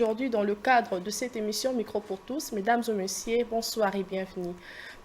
aujourd'hui dans le cadre de cette émission Micro pour tous. Mesdames et messieurs, bonsoir et bienvenue.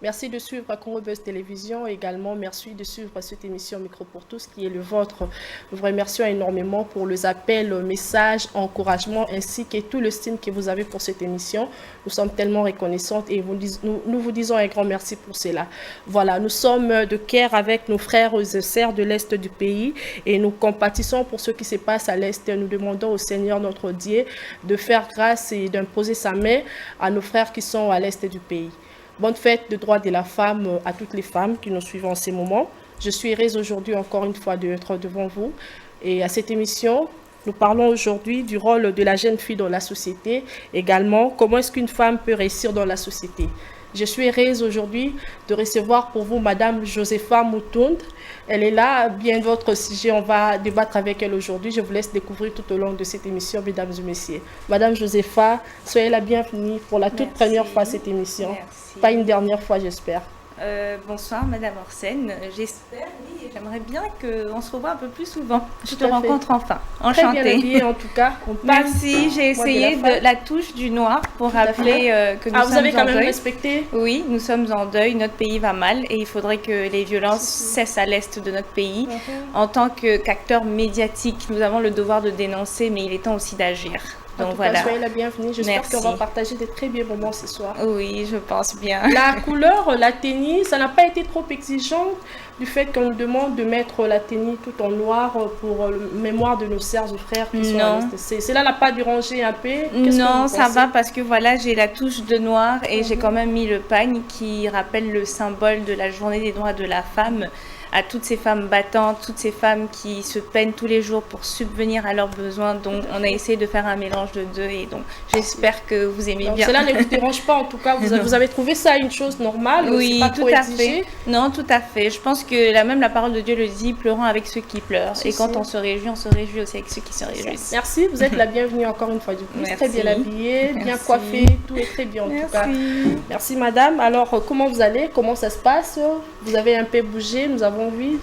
Merci de suivre Congo Buzz Télévision. Également, merci de suivre cette émission Micro pour tous qui est le vôtre. Nous vous remercions énormément pour les appels, messages, encouragements ainsi que tout le style que vous avez pour cette émission. Nous sommes tellement reconnaissantes et nous vous disons un grand merci pour cela. Voilà, nous sommes de cœur avec nos frères et sœurs de l'Est du pays et nous compatissons pour ce qui se passe à l'Est. Nous demandons au Seigneur notre Dieu de faire grâce et d'imposer sa main à nos frères qui sont à l'Est du pays. Bonne fête de droits de la femme à toutes les femmes qui nous suivent en ces moments. Je suis heureuse aujourd'hui encore une fois d'être devant vous. Et à cette émission, nous parlons aujourd'hui du rôle de la jeune fille dans la société. Également, comment est-ce qu'une femme peut réussir dans la société. Je suis heureuse aujourd'hui de recevoir pour vous Madame Josepha Moutound. Elle est là, bien votre sujet, on va débattre avec elle aujourd'hui. Je vous laisse découvrir tout au long de cette émission, mesdames et messieurs. Madame Josepha, soyez la bienvenue pour la toute première fois cette émission. Merci. Pas une dernière fois, j'espère. Bonsoir Madame Orsène, j'espère, oui, j'aimerais bien qu'on se revoie un peu plus souvent. Je te à fait. rencontre enfin, Très bien enchantée. habillée en tout cas. On parle Merci, j'ai moi de essayé la femme. la touche du noir pour à rappeler que nous Ah, sommes vous avez quand en même deuil. respecté? Oui, nous sommes en deuil, notre pays va mal et il faudrait que les violences cessent à l'est de notre pays. En tant qu'acteurs médiatiques, nous avons le devoir de dénoncer, mais il est temps aussi d'agir. En Donc tout cas, voilà. soyez la bienvenue. J'espère Merci. qu'on va partager de très beaux moments ce soir. Oui, je pense bien. La couleur, la tenue, ça n'a pas été trop exigeant du fait qu'on nous demande de mettre la tenue tout en noir pour le mémoire de nos sœurs et frères qui sont à Non. l'Est. Cela n'a pas dérangé un peu? Qu'est-ce que Non, vous ça pensez? va parce que voilà, j'ai la touche de noir et j'ai quand même mis le pagne qui rappelle le symbole de la journée des droits de la femme à toutes ces femmes battantes, toutes ces femmes qui se peinent tous les jours pour subvenir à leurs besoins. Donc, on a essayé de faire un mélange de deux et donc j'espère que vous aimez Donc, bien. cela ne vous dérange pas en tout cas? Vous avez trouvé ça une chose normale? Oui, C'est pas tout trop à exigé? fait. Non, tout à fait. Je pense que même la parole de Dieu le dit, pleurons avec ceux qui pleurent. Si, Et quand si. on se réjouit aussi avec ceux qui se réjouissent. Merci, vous êtes la bienvenue encore une fois du plus. Merci. Très bien habillée, bien Merci. coiffée, tout est très bien en tout cas. Merci. Merci madame. Alors, comment vous allez? Comment ça se passe? Vous avez un peu bougé, nous avons vu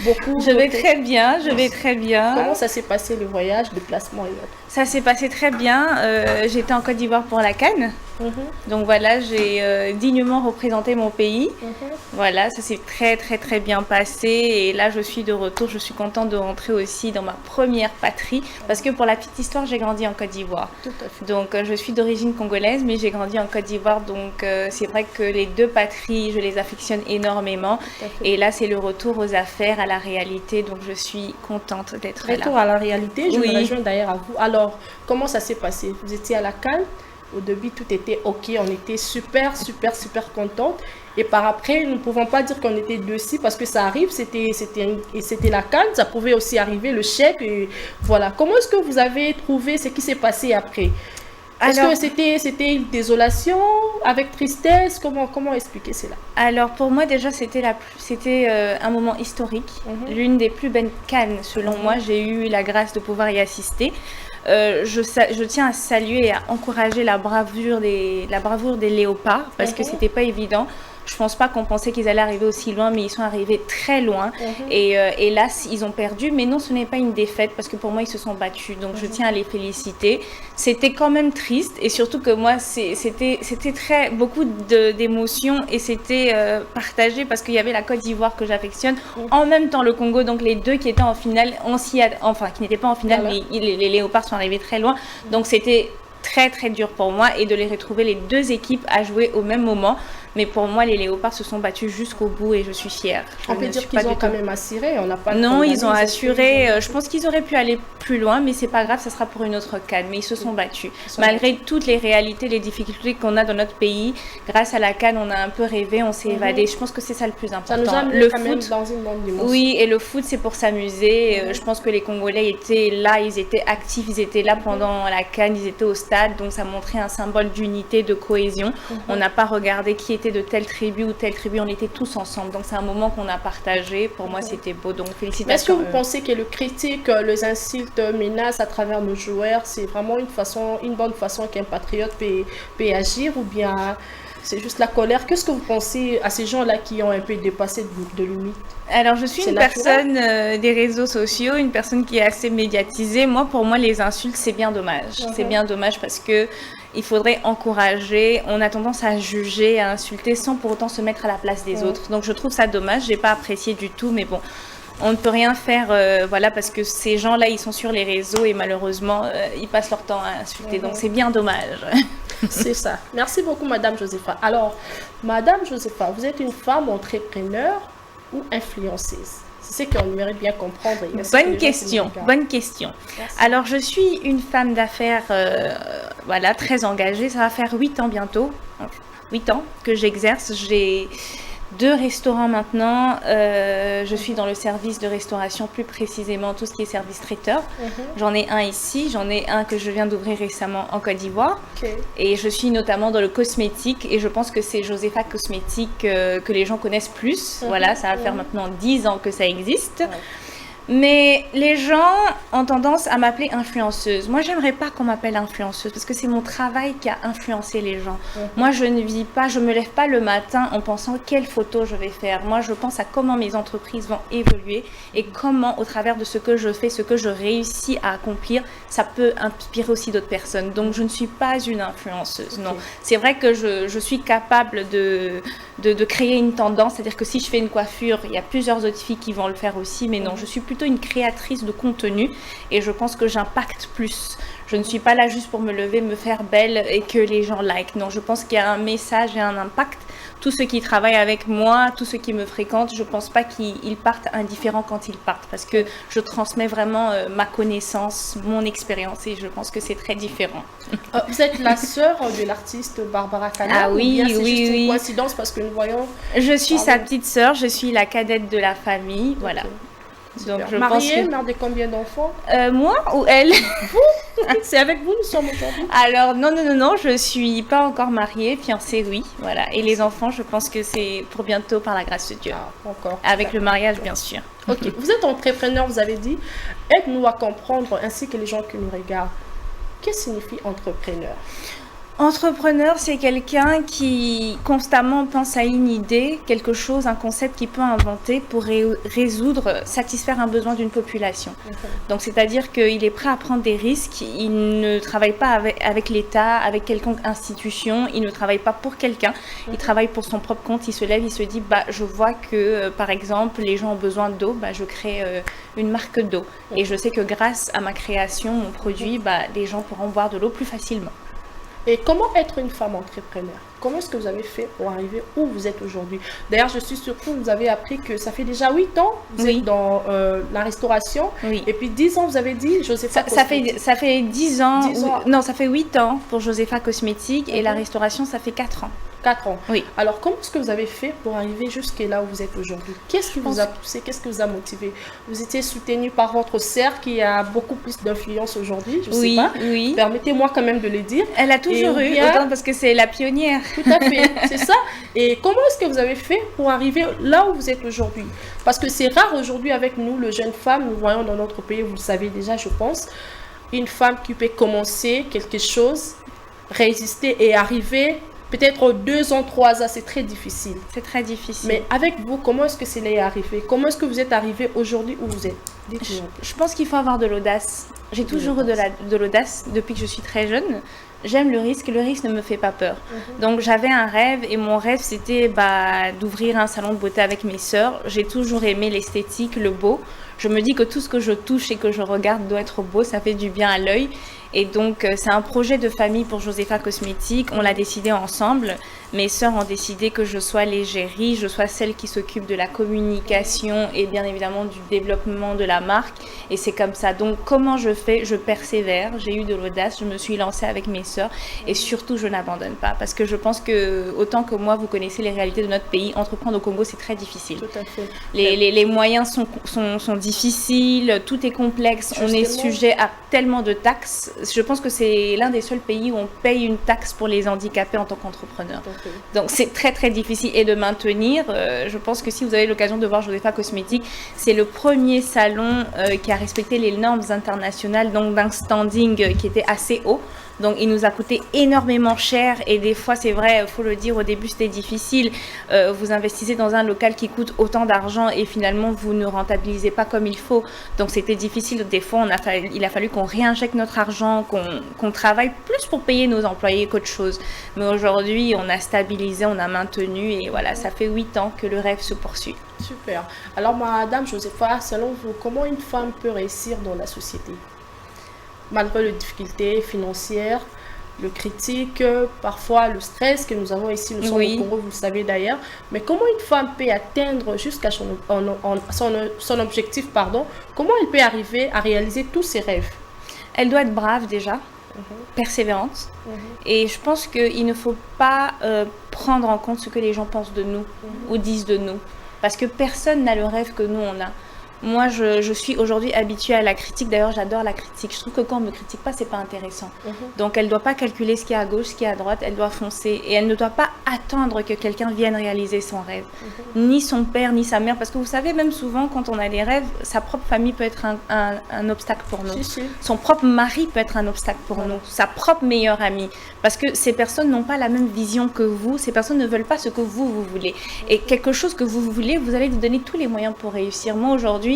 beaucoup. Je vais très bien, je vais très bien. Comment ça s'est passé le voyage, déplacement et autres? Ça s'est passé très bien. J'étais en Côte d'Ivoire pour la CAN. Donc voilà, j'ai dignement représenté mon pays. Voilà, ça s'est très très très bien passé. Et là, je suis de retour. Je suis contente de rentrer aussi dans ma première patrie. Parce que pour la petite histoire, j'ai grandi en Côte d'Ivoire. Tout à fait. Donc je suis d'origine congolaise, mais j'ai grandi en Côte d'Ivoire. Donc c'est vrai que les deux patries, je les affectionne énormément. Tout à fait. Et là, c'est le retour aux affaires, à la réalité. Donc je suis contente d'être là. Retour à la réalité, je Oui. me rejoins d'ailleurs à vous. Alors, comment ça s'est passé? Vous étiez à la CAN, au début tout était ok, on était super contente. Et par après, nous ne pouvons pas dire qu'on était dessus parce que ça arrive, c'était la CAN, ça pouvait aussi arriver le chèque. Et voilà. Comment est-ce que vous avez trouvé ce qui s'est passé après? Est-ce Alors- que c'était une désolation, avec tristesse? Comment expliquer cela? Alors pour moi déjà c'était un moment historique, l'une des plus belles cannes selon moi. J'ai eu la grâce de pouvoir y assister. Je tiens à saluer et à encourager la bravoure des léopards parce que c'était pas évident. Je pense pas qu'on pensait qu'ils allaient arriver aussi loin, mais ils sont arrivés très loin. Et hélas, ils ont perdu. Mais non, ce n'est pas une défaite parce que pour moi, ils se sont battus. Donc, je tiens à les féliciter. C'était quand même triste et surtout que moi, c'était beaucoup d'émotions et c'était partagé parce qu'il y avait la Côte d'Ivoire que j'affectionne, en même temps le Congo. Donc, les deux qui étaient en finale, qui n'étaient pas en finale, Voilà. mais les léopards sont arrivés très loin. Donc, c'était très très dur pour moi et de les retrouver les deux équipes à jouer au même moment. Mais pour moi, les léopards se sont battus jusqu'au bout et je suis fière. On peut dire qu'ils ont quand même assuré, on n'a pas... Non, ils ont condamné, assuré. Je pense qu'ils auraient pu aller plus loin, mais c'est pas grave, ça sera pour une autre CAN. Mais ils se sont battus. sont Malgré toutes les réalités, les difficultés qu'on a dans notre pays, grâce à la CAN, on a un peu rêvé, on s'est évadé. Je pense que c'est ça le plus Ça important. nous a mis Le quand même foot, dans une bande d'émotions. oui, et le foot, c'est pour s'amuser. Je pense que les Congolais étaient là, ils étaient actifs, ils étaient là pendant la CAN, ils étaient au stade, donc ça montrait un symbole d'unité, de cohésion. On n'a pas regardé qui était de telle tribu ou telle tribu, on était tous ensemble. Donc c'est un moment qu'on a partagé. Pour moi, c'était beau. Donc Mais est-ce que félicitations. vous pensez que le critique, les insultes, menaces à travers nos joueurs, c'est vraiment une bonne façon qu'un patriote peut agir ou bien c'est juste la colère. Qu'est-ce que vous pensez à ces gens-là qui ont un peu dépassé de limites? Alors, je suis une personne des réseaux sociaux, une personne qui est assez médiatisée. Moi, pour moi, les insultes, c'est bien dommage. C'est bien dommage parce que il faudrait encourager. On a tendance à juger, à insulter sans pour autant se mettre à la place des autres. Donc, je trouve ça dommage. J'ai pas apprécié du tout, mais bon. On ne peut rien faire, voilà, parce que ces gens-là, ils sont sur les réseaux et malheureusement, ils passent leur temps à insulter. Donc, c'est bien dommage. C'est ça. Merci beaucoup, Madame Josepha. Alors, Madame Josepha, vous êtes une femme entrepreneur ou influenceuse? C'est ce qu'on aimerait bien comprendre. Bonne question, bonne question. Merci. Alors, je suis une femme d'affaires, voilà, très engagée. Ça va faire 8 ans bientôt, 8 ans que j'exerce. J'ai 2 restaurants maintenant. Je suis dans le service de restauration, plus précisément tout ce qui est service traiteur. J'en ai un ici, j'en ai un que je viens d'ouvrir récemment en Côte d'Ivoire. Et je suis notamment dans le cosmétique et je pense que c'est Josepha Cosmétique que les gens connaissent plus. Voilà, ça va faire maintenant 10 ans que ça existe. Mais les gens ont tendance à m'appeler influenceuse. Moi, j'aimerais pas qu'on m'appelle influenceuse parce que c'est mon travail qui a influencé les gens. Moi, je ne vis pas, je me lève pas le matin en pensant quelle photo je vais faire. Moi, je pense à comment mes entreprises vont évoluer et comment, au travers de ce que je fais, ce que je réussis à accomplir, ça peut inspirer aussi d'autres personnes. Donc, je ne suis pas une influenceuse. Non, c'est vrai que je suis capable de créer une tendance, c'est-à-dire que si je fais une coiffure, il y a plusieurs autres filles qui vont le faire aussi, mais non, je suis plutôt une créatrice de contenu et je pense que j'impacte plus. Je ne suis pas là juste pour me lever, me faire belle et que les gens like. Non, je pense qu'il y a un message et un impact. Tous ceux qui travaillent avec moi, tous ceux qui me fréquentent, je ne pense pas qu'ils partent indifférents quand ils partent parce que je transmets vraiment ma connaissance, mon expérience et je pense que c'est très différent. Vous êtes la sœur de l'artiste Barbara Kana? Ah oui, oui, c'est une coïncidence parce que nous voyons... Je suis sa petite sœur, je suis la cadette de la famille, voilà. Donc, je mariée, mère de combien d'enfants? Moi ou elle? C'est avec vous nous sommes aujourd'hui? Alors non, je suis pas encore mariée, fiancée oui, voilà. Et les enfants, je pense que c'est pour bientôt par la grâce de Dieu. Encore. Avec le mariage bien sûr. Ok, vous êtes entrepreneur, vous avez dit. Aide-nous à comprendre ainsi que les gens qui nous regardent. Qu'est-ce que signifie entrepreneur? Entrepreneur, c'est quelqu'un qui constamment pense à une idée, quelque chose, un concept qu'il peut inventer pour résoudre, satisfaire un besoin d'une population. Donc, c'est-à-dire qu'il est prêt à prendre des risques, il ne travaille pas avec l'État, avec quelconque institution, il ne travaille pas pour quelqu'un, il travaille pour son propre compte, il se lève, il se dit, bah, je vois que, par exemple, les gens ont besoin d'eau, bah, je crée une marque d'eau. Et je sais que grâce à ma création, mon produit, bah, les gens pourront boire de l'eau plus facilement. Et comment être une femme entrepreneur? Comment est-ce que vous avez fait pour arriver où vous êtes aujourd'hui? D'ailleurs, je suis surprise, vous avez appris que ça fait déjà 8 ans, vous êtes dans la restauration. Et puis 10 ans, vous avez dit Josepha Cosmétique. Ça fait 10 ans, non, ça fait 8 ans pour Josepha Cosmétique et la restauration, ça fait 4 ans. 4 ans. Oui. Alors, comment est-ce que vous avez fait pour arriver jusqu'à là où vous êtes aujourd'hui? Qu'est-ce qui vous a poussé? Qu'est-ce qui vous a motivé? Vous étiez soutenu par votre sœur qui a beaucoup plus d'influence aujourd'hui, je ne sais pas. Oui. Permettez-moi quand même de le dire. Elle a toujours eu, autant parce que c'est la pionnière. Tout à fait, c'est ça. Et comment est-ce que vous avez fait pour arriver là où vous êtes aujourd'hui? Parce que c'est rare aujourd'hui avec nous, les jeunes femmes, nous voyons dans notre pays, vous le savez déjà, je pense, une femme qui peut commencer quelque chose, résister et arriver peut-être 2 ans, 3 ans, c'est très difficile. C'est très difficile. Mais avec vous, comment est-ce que c'est arrivé? Comment est-ce que vous êtes arrivé aujourd'hui où vous êtes? Je pense qu'il faut avoir de l'audace. J'ai toujours eu de l'audace depuis que je suis très jeune. J'aime le risque ne me fait pas peur. Donc j'avais un rêve et mon rêve c'était d'ouvrir un salon de beauté avec mes sœurs. J'ai toujours aimé l'esthétique, le beau. Je me dis que tout ce que je touche et que je regarde doit être beau, ça fait du bien à l'œil. Et donc, c'est un projet de famille pour Josepha Cosmétique. On l'a décidé ensemble. Mes sœurs ont décidé que je sois l'égérie, je sois celle qui s'occupe de la communication et bien évidemment du développement de la marque. Et c'est comme ça. Donc, comment je fais? Je persévère. J'ai eu de l'audace. Je me suis lancée avec mes sœurs. Et surtout, je n'abandonne pas. Parce que je pense que, autant que moi, vous connaissez les réalités de notre pays, entreprendre au Congo, c'est très difficile. Tout à fait. Les moyens sont difficiles. Tout est complexe. On est sujet à tellement de taxes. Je pense que c'est l'un des seuls pays où on paye une taxe pour les handicapés en tant qu'entrepreneur. Donc c'est très très difficile et de maintenir. Je pense que si vous avez l'occasion de voir Josepha Cosmétique, c'est le premier salon qui a respecté les normes internationales, donc d'un standing qui était assez haut. Donc, il nous a coûté énormément cher et des fois, c'est vrai, il faut le dire, au début, c'était difficile. Vous investissez dans un local qui coûte autant d'argent et finalement, vous ne rentabilisez pas comme il faut. Donc, c'était difficile. Des fois, il a fallu qu'on réinjecte notre argent, qu'on travaille plus pour payer nos employés qu'autre chose. Mais aujourd'hui, on a stabilisé, on a maintenu et voilà, ça fait 8 ans que le rêve se poursuit. Super. Alors, Madame Josepha, selon vous, comment une femme peut réussir dans la société? Malgré les difficultés financières, le critique, parfois le stress que nous avons ici, nous sommes au Congo, vous le savez d'ailleurs. Mais comment une femme peut atteindre jusqu'à son objectif, pardon, comment elle peut arriver à réaliser tous ses rêves? Elle doit être brave déjà, persévérante. Et je pense qu'il ne faut pas prendre en compte ce que les gens pensent de nous ou disent de nous. Parce que personne n'a le rêve que nous, on a. Moi, je suis aujourd'hui habituée à la critique. D'ailleurs, j'adore la critique. Je trouve que quand on ne me critique pas, c'est pas intéressant. Donc, elle ne doit pas calculer ce qui est à gauche, ce qui est à droite. Elle doit foncer. Et elle ne doit pas attendre que quelqu'un vienne réaliser son rêve. Ni son père, ni sa mère. Parce que vous savez, même souvent, quand on a des rêves, sa propre famille peut être un obstacle pour nous. Son propre mari peut être un obstacle pour nous. Sa propre meilleure amie. Parce que ces personnes n'ont pas la même vision que vous. Ces personnes ne veulent pas ce que vous voulez. Et quelque chose que vous voulez, vous allez lui donner tous les moyens pour réussir. Moi, aujourd'hui,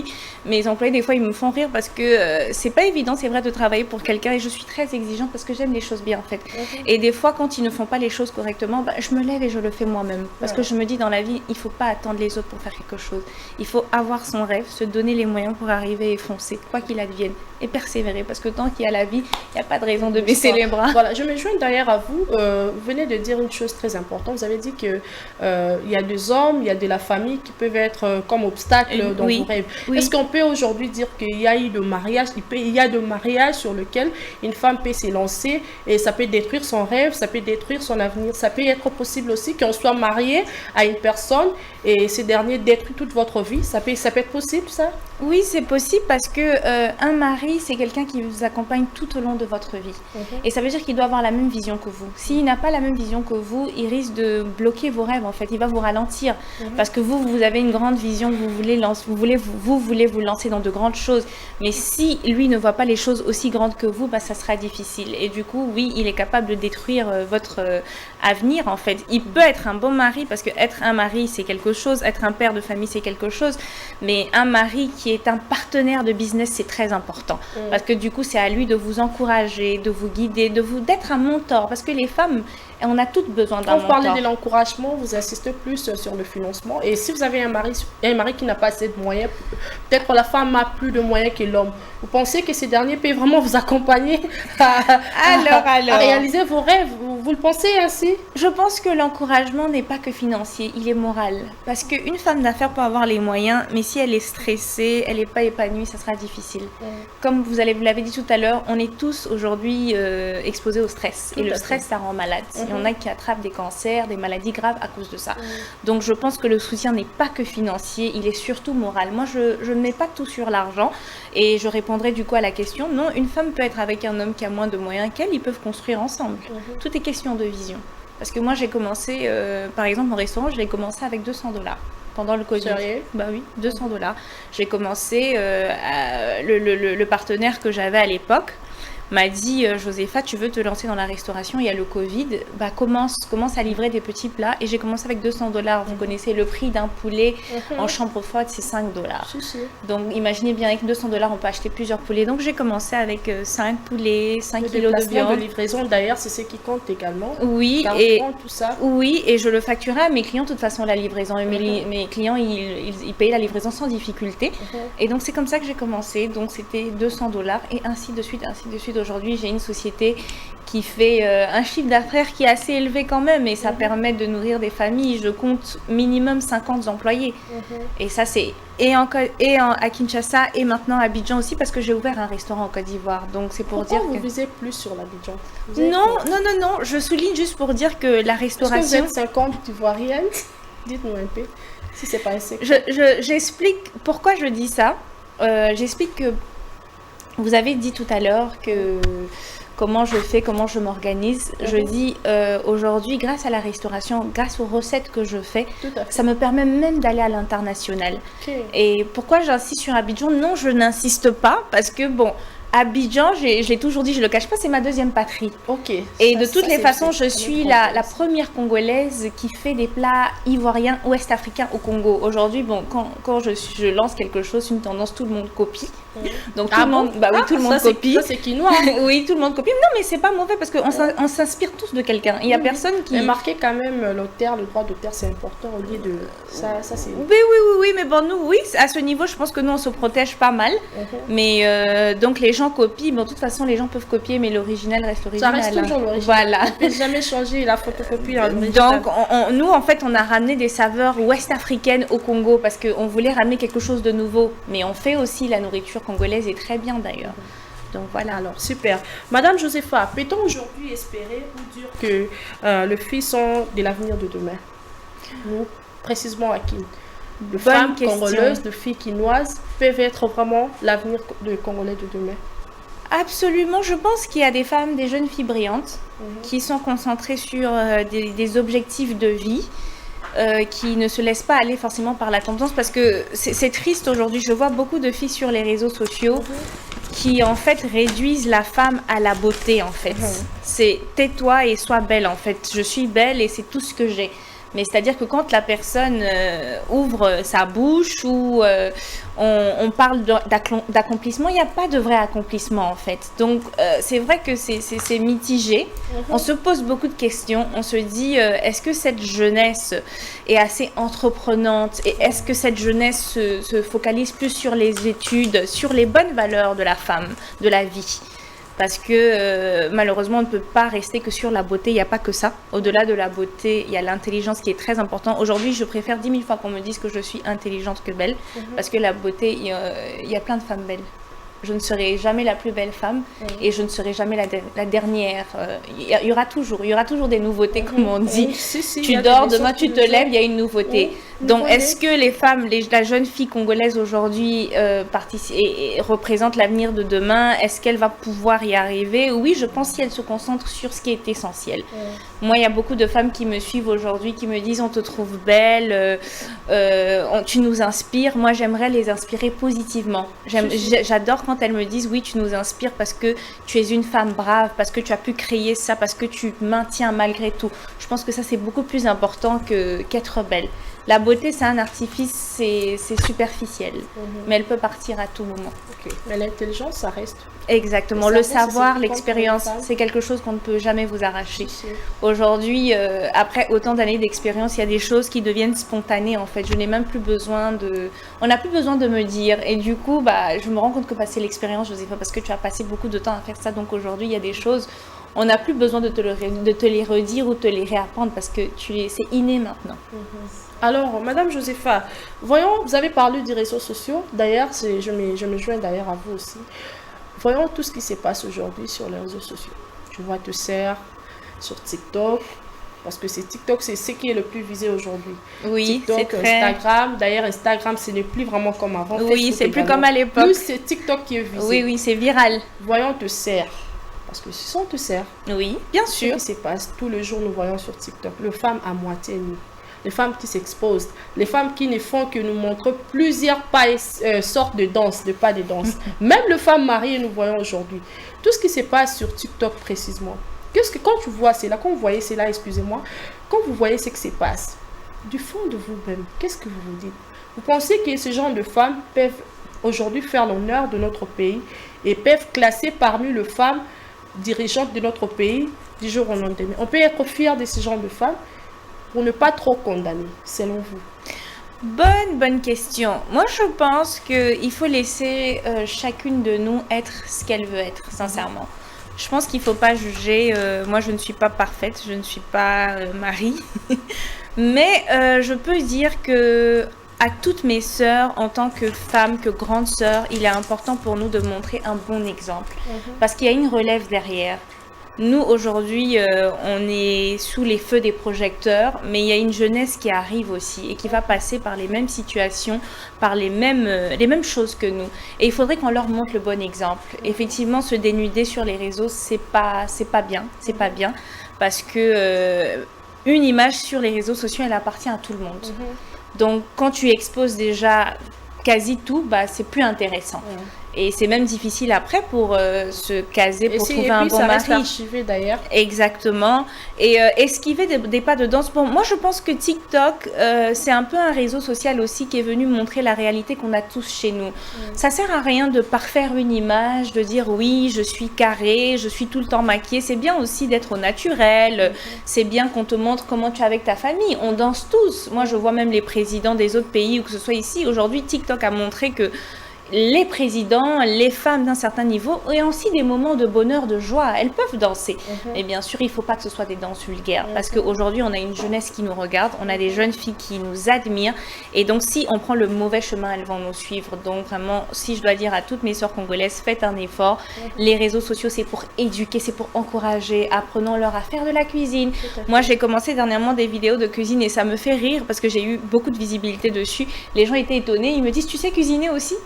mes employés, des fois, ils me font rire parce que c'est pas évident, c'est vrai, de travailler pour quelqu'un et je suis très exigeante parce que j'aime les choses bien faites. Et des fois, quand ils ne font pas les choses correctement, je me lève et je le fais moi-même. Parce que je me dis, dans la vie, il faut pas attendre les autres pour faire quelque chose. Il faut avoir son rêve, se donner les moyens pour arriver et foncer, quoi qu'il advienne. Et persévérer, parce que tant qu'il y a la vie, il n'y a pas de raison de baisser les bras. Voilà, je me joins d'ailleurs à vous. Vous venez de dire une chose très importante. Vous avez dit qu'il y a des hommes, il y a de la famille qui peuvent être comme obstacle dans vos rêves. Est-ce qu'on peut aujourd'hui dire qu'il y a eu de mariage, il y a de mariage sur lequel une femme peut s'élancer et ça peut détruire son rêve, ça peut détruire son avenir. Ça peut être possible aussi qu'on soit marié à une personne et ce dernier détruit toute votre vie. Ça peut être possible, ça? Oui, c'est possible parce que un mari, c'est quelqu'un qui vous accompagne tout au long de votre vie. Et ça veut dire qu'il doit avoir la même vision que vous. S'il n'a pas la même vision que vous, il risque de bloquer vos rêves, en fait. Il va vous ralentir. Parce que vous avez une grande vision, vous voulez vous lancer dans de grandes choses. Mais si lui ne voit pas les choses aussi grandes que vous, ça sera difficile. Et du coup, oui, il est capable de détruire votre avenir, en fait. Il peut être un bon mari, parce que être un mari, c'est quelque chose. Être un père de famille, c'est quelque chose. Mais un mari qui est un partenaire de business, c'est très important. Parce que du coup, c'est à lui de vous encourager, de vous guider, d'être un mentor. Parce que les femmes, on a toutes besoin d'un mentor. Quand vous parlez de l'encouragement, vous insistez plus sur le financement. Et si vous avez un mari qui n'a pas assez de moyens, peut-être que la femme a plus de moyens que l'homme. Vous pensez que ces derniers peuvent vraiment vous accompagner à réaliser vos rêves? Vous le pensez ainsi? Je pense que l'encouragement n'est pas que financier, il est moral. Parce qu'une femme d'affaires peut avoir les moyens, mais si elle est stressée, elle n'est pas épanouie, ça sera difficile. Comme vous l'avez dit tout à l'heure, on est tous aujourd'hui exposés au stress. Et le stress, ça rend malade. Il y en a qui attrapent des cancers, des maladies graves à cause de ça. Donc je pense que le soutien n'est pas que financier, il est surtout moral. Moi, je ne mets pas tout sur l'argent. Et je répondrai du coup à la question, non, une femme peut être avec un homme qui a moins de moyens qu'elle, ils peuvent construire ensemble. Tout est question de vision. Parce que moi, j'ai commencé, par exemple, mon restaurant, je l'ai commencé avec $200 pendant le Covid. Sérieux? Bah oui, $200. J'ai commencé, le partenaire que j'avais à l'époque m'a dit, Josepha, tu veux te lancer dans la restauration, il y a le Covid, commence à livrer des petits plats. Et j'ai commencé avec $200. Vous connaissez le prix d'un poulet en chambre froide, c'est $5. Donc imaginez bien, avec $200, on peut acheter plusieurs poulets. Donc j'ai commencé avec 5 poulets, 5 kilos de viande. De livraison d'ailleurs, c'est ce qui compte également. Oui, tout ça. Oui, et je le facturais à mes clients de toute façon la livraison. Et mes clients, ils payaient la livraison sans difficulté. Et donc c'est comme ça que j'ai commencé. Donc c'était $200 et ainsi de suite, ainsi de suite. Aujourd'hui, j'ai une société qui fait un chiffre d'affaires qui est assez élevé quand même et ça permet de nourrir des familles. Je compte minimum 50 employés. Et ça, c'est à Kinshasa et maintenant à Abidjan aussi parce que j'ai ouvert un restaurant en Côte d'Ivoire. Donc c'est pour Pourquoi dire vous visez plus sur l'Abidjan? Non. Je souligne juste pour dire que la restauration... Est-ce que vous êtes 50 Ivoiriennes? Dites-nous un peu, si c'est pas un secret. J'explique pourquoi je dis ça. J'explique que vous avez dit tout à l'heure que comment je fais, comment je m'organise. Je dis aujourd'hui, grâce à la restauration, grâce aux recettes que je fais, ça me permet même d'aller à l'international. Et pourquoi j'insiste sur Abidjan? Non, je n'insiste pas parce que bon, Abidjan, j'ai toujours dit, je le cache pas, c'est ma deuxième patrie. Ok. Et de toutes les façons, je suis la première Congolaise qui fait des plats ivoiriens, ouest-africains au Congo. Aujourd'hui, bon, quand je lance quelque chose, une tendance, tout le monde copie. Donc tout le monde, tout le monde copie. Ça c'est quinoa. Oui, tout le monde copie. Non, mais c'est pas mauvais parce qu'on s'inspire tous de quelqu'un. Il y a personne qui. Mais marquer quand même l'auteur, le droit d'auteur, c'est important au lieu de ça c'est. Oui, mais bon, nous, oui, à ce niveau, je pense que nous on se protège pas mal. Mais donc les gens copient. Bon, de toute façon, les gens peuvent copier, mais l'original reste original. Ça reste toujours l'original. Voilà. On ne peut jamais changer la photocopie à l'original. Donc nous, en fait, on a ramené des saveurs ouest-africaines au Congo parce qu'on voulait ramener quelque chose de nouveau. Mais on fait aussi la nourriture congolaise et très bien d'ailleurs. Donc voilà. Alors, super. Madame Josepha, peut-on aujourd'hui espérer ou dire que les filles sont de l'avenir de demain? Nous, précisément à qui? De femmes congolaises, de filles quinoises peuvent être vraiment l'avenir des Congolais de demain? Absolument. Je pense qu'il y a des femmes, des jeunes filles brillantes qui sont concentrées sur des objectifs de vie. Qui ne se laissent pas aller forcément par la tendance parce que c'est triste aujourd'hui. Je vois beaucoup de filles sur les réseaux sociaux qui en fait réduisent la femme à la beauté en fait. C'est tais-toi et sois belle en fait. Je suis belle et c'est tout ce que j'ai. Mais c'est-à-dire que quand la personne ouvre sa bouche ou on parle d'accomplissement, il n'y a pas de vrai accomplissement en fait. Donc c'est vrai que c'est mitigé. On se pose beaucoup de questions. On se dit, est-ce que cette jeunesse est assez entreprenante? Et est-ce que cette jeunesse se focalise plus sur les études, sur les bonnes valeurs de la femme, de la vie? Parce que malheureusement, on ne peut pas rester que sur la beauté. Il n'y a pas que ça. Au-delà de la beauté, il y a l'intelligence qui est très importante. Aujourd'hui, je préfère 10 000 fois qu'on me dise que je suis intelligente que belle. Parce que la beauté, il y a plein de femmes belles. Je ne serai jamais la plus belle femme et je ne serai jamais la dernière. Il y aura toujours des nouveautés, comme on dit. Tu dors, demain tu te lèves, il y a une nouveauté. Donc, est-ce que les femmes, la jeune fille congolaise aujourd'hui représente l'avenir de demain? Est-ce qu'elle va pouvoir y arriver? Oui, je pense si elle se concentre sur ce qui est essentiel. Moi, il y a beaucoup de femmes qui me suivent aujourd'hui, qui me disent on te trouve belle, tu nous inspires. Moi, j'aimerais les inspirer positivement. J'adore quand elles me disent oui, tu nous inspires parce que tu es une femme brave, parce que tu as pu créer ça, parce que tu maintiens malgré tout. Je pense que ça, c'est beaucoup plus important qu'être belle. La beauté, c'est un artifice, c'est superficiel, mais elle peut partir à tout moment. Mais l'intelligence, ça reste. Exactement, le savoir, l'expérience, c'est quelque chose qu'on ne peut jamais vous arracher. Aujourd'hui, après autant d'années d'expérience, il y a des choses qui deviennent spontanées en fait. Je n'ai même plus besoin on n'a plus besoin de me dire. Et du coup, je me rends compte que c'est l'expérience, Josepha, parce que tu as passé beaucoup de temps à faire ça. Donc aujourd'hui, il y a des choses, on n'a plus besoin de te les redire ou te les réapprendre parce que c'est inné maintenant. Alors, Madame Josepha, voyons, vous avez parlé des réseaux sociaux. D'ailleurs, je me joins d'ailleurs à vous aussi. Voyons tout ce qui se passe aujourd'hui sur les réseaux sociaux. Tu vois, te sers sur TikTok, parce que c'est TikTok, c'est ce qui est le plus visé aujourd'hui. Oui, TikTok, Instagram. D'ailleurs, Instagram, ce n'est plus vraiment comme avant. Oui, c'est plus comme à l'époque. Plus c'est TikTok qui est visé. Oui, c'est viral. Voyons, te sert. Parce que ce sont te sert. Oui, bien sûr. Ce qui se passe tous les jours, nous voyons sur TikTok. Les femmes à moitié nues. Les femmes qui s'exposent, les femmes qui ne font que nous montrer plusieurs sortes de danse, de pas de danse. Même les femmes mariées, nous voyons aujourd'hui. Tout ce qui se passe sur TikTok précisément. Quand tu vois cela, quand vous voyez cela, excusez-moi, quand vous voyez ce qui se passe, du fond de vous-même, qu'est-ce que vous vous dites? Vous pensez que ce genre de femmes peuvent aujourd'hui faire l'honneur de notre pays et peuvent classer parmi les femmes dirigeantes de notre pays du jour au lendemain? On peut être fier de ce genre de femmes pour ne pas trop condamner, selon vous? Bonne question. Moi, je pense qu'il faut laisser chacune de nous être ce qu'elle veut être, sincèrement. Je pense qu'il ne faut pas juger. Moi, je ne suis pas parfaite, je ne suis pas Marie. Mais je peux dire que à toutes mes sœurs, en tant que femme, que grande sœur, il est important pour nous de montrer un bon exemple. Parce qu'il y a une relève derrière. Nous, aujourd'hui, on est sous les feux des projecteurs, mais il y a une jeunesse qui arrive aussi et qui va passer par les mêmes situations, par les mêmes choses que nous. Et il faudrait qu'on leur montre le bon exemple. Effectivement, se dénuder sur les réseaux, c'est pas bien, parce que une image sur les réseaux sociaux, elle appartient à tout le monde. Donc, quand tu exposes déjà quasi tout, c'est plus intéressant. Et c'est même difficile après pour se caser, pour trouver un bon ça mari. Reste archivé d'ailleurs. Exactement. Et esquiver des pas de danse. Bon, moi, je pense que TikTok, c'est un peu un réseau social aussi qui est venu montrer la réalité qu'on a tous chez nous. Ça sert à rien de parfaire une image, de dire oui, je suis carrée, je suis tout le temps maquillée. C'est bien aussi d'être au naturel. C'est bien qu'on te montre comment tu es avec ta famille. On danse tous. Moi, je vois même les présidents des autres pays, ou que ce soit ici. Aujourd'hui, TikTok a montré que les présidents, les femmes d'un certain niveau ont aussi des moments de bonheur, de joie. Elles peuvent danser. Mais bien sûr, il ne faut pas que ce soit des danses vulgaires. Parce qu'aujourd'hui, on a une jeunesse qui nous regarde. On a des jeunes filles qui nous admirent. Et donc, si on prend le mauvais chemin, elles vont nous suivre. Donc, vraiment, si je dois dire à toutes mes sœurs congolaises, faites un effort. Les réseaux sociaux, c'est pour éduquer, c'est pour encourager. Apprenons-leur à faire de la cuisine. Moi, j'ai commencé dernièrement des vidéos de cuisine et ça me fait rire parce que j'ai eu beaucoup de visibilité dessus. Les gens étaient étonnés. Ils me disent, tu sais cuisiner aussi?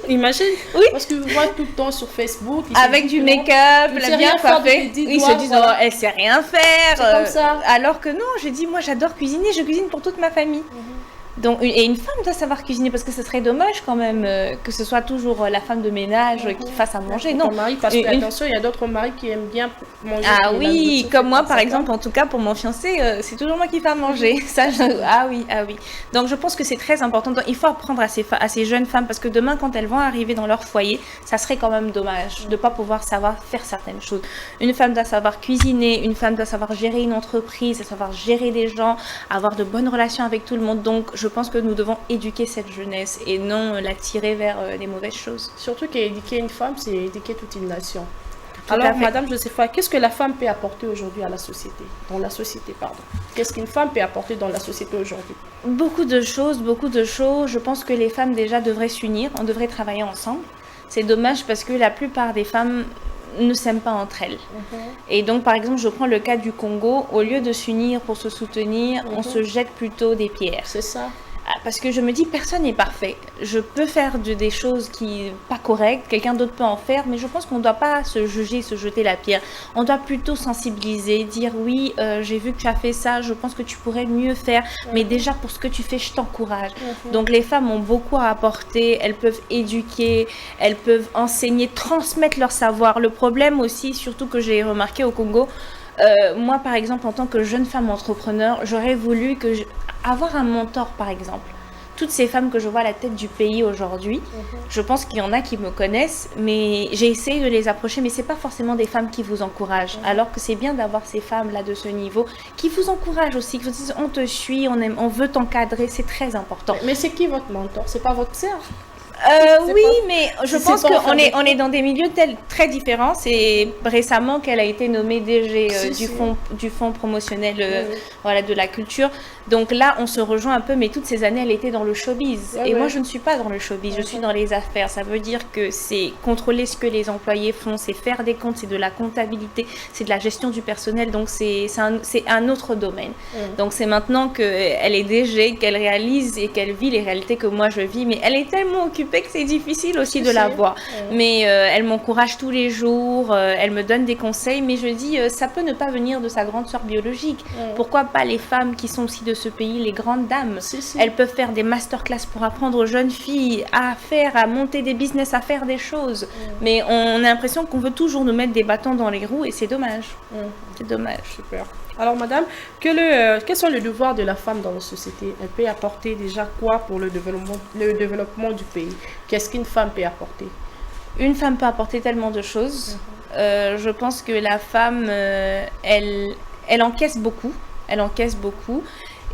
Imagine, oui. Parce que vous voyez tout le temps sur Facebook. Avec du make-up, bien coiffé. Ils se disent, voilà. oh, elle sait rien faire. C'est comme ça. Alors que non, j'ai dit, moi j'adore cuisiner, je cuisine pour toute ma famille. Donc, et une femme doit savoir cuisiner parce que ce serait dommage quand même que ce soit toujours la femme de ménage qui fasse à manger. Non, mari, parce que attention, il y a d'autres maris qui aiment bien manger. Ah oui, comme moi par exemple, en tout cas pour mon fiancé, c'est toujours moi qui fais à manger. Ah oui. Donc je pense que c'est très important. Donc, il faut apprendre à ces jeunes femmes parce que demain quand elles vont arriver dans leur foyer, ça serait quand même dommage de ne pas pouvoir savoir faire certaines choses. Une femme doit savoir cuisiner, une femme doit savoir gérer une entreprise, savoir gérer des gens, avoir de bonnes relations avec tout le monde. Donc je pense que nous devons éduquer cette jeunesse et non la tirer vers les mauvaises choses. Surtout qu'éduquer une femme, c'est éduquer toute une nation. Alors, Madame Josepha, qu'est-ce que la femme peut apporter aujourd'hui à la société? Qu'est-ce qu'une femme peut apporter dans la société aujourd'hui? Beaucoup de choses. Je pense que les femmes déjà devraient s'unir, on devrait travailler ensemble. C'est dommage parce que la plupart des femmes ne s'aiment pas entre elles. Et donc, par exemple, je prends le cas du Congo. Au lieu de s'unir pour se soutenir, on se jette plutôt des pierres. C'est ça. Parce que je me dis, personne n'est parfait. Je peux faire des choses qui sont pas correctes, quelqu'un d'autre peut en faire, mais je pense qu'on ne doit pas se juger, se jeter la pierre. On doit plutôt sensibiliser, dire oui, j'ai vu que tu as fait ça, je pense que tu pourrais mieux faire, mais déjà pour ce que tu fais, je t'encourage. Donc les femmes ont beaucoup à apporter, elles peuvent éduquer, elles peuvent enseigner, transmettre leur savoir. Le problème aussi, surtout que j'ai remarqué au Congo, moi par exemple en tant que jeune femme entrepreneur, j'aurais voulu avoir un mentor par exemple. Toutes ces femmes que je vois à la tête du pays aujourd'hui, je pense qu'il y en a qui me connaissent, mais j'ai essayé de les approcher, mais c'est pas forcément des femmes qui vous encouragent. Alors que c'est bien d'avoir ces femmes-là de ce niveau qui vous encouragent aussi, qui vous disent on te suit, on veut t'encadrer, c'est très important. Mais c'est qui votre mentor? C'est pas votre sœur? Oui, mais je pense qu'on est dans des milieux très différents. C'est récemment qu'elle a été nommée DG du fonds promotionnel voilà, de la culture. Donc là, on se rejoint un peu, mais toutes ces années, elle était dans le showbiz. Et moi, je ne suis pas dans le showbiz, je suis dans les affaires. Ça veut dire que c'est contrôler ce que les employés font, c'est faire des comptes, c'est de la comptabilité, c'est de la gestion du personnel. Donc c'est un autre domaine. Donc c'est maintenant qu'elle est DG, qu'elle réalise et qu'elle vit les réalités que moi je vis. Mais elle est tellement occupée que c'est difficile aussi de la voir. Mais elle m'encourage tous les jours, elle me donne des conseils. Mais je dis, ça peut ne pas venir de sa grande sœur biologique. Pourquoi pas les femmes qui sont aussi de ce pays, les grandes dames, elles peuvent faire des masterclass pour apprendre aux jeunes filles à monter des business, à faire des choses. Mais on a l'impression qu'on veut toujours nous mettre des bâtons dans les roues et c'est dommage. C'est dommage. Super. Alors, madame, quels sont les devoirs de la femme dans la société? Elle peut apporter déjà quoi pour le développement du pays? Qu'est-ce qu'une femme peut apporter? Une femme peut apporter tellement de choses. Je pense que la femme, elle encaisse beaucoup.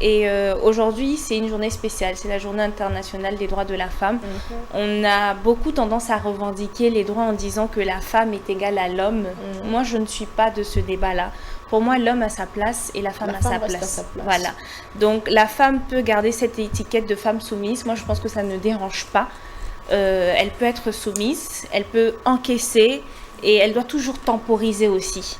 Et aujourd'hui, c'est une journée spéciale, c'est la journée internationale des droits de la femme. On a beaucoup tendance à revendiquer les droits en disant que la femme est égale à l'homme. Moi, je ne suis pas de ce débat-là. Pour moi, l'homme a sa place et la femme a sa place. Voilà. Donc, la femme peut garder cette étiquette de femme soumise. Moi, je pense que ça ne dérange pas. Elle peut être soumise, elle peut encaisser et elle doit toujours temporiser aussi.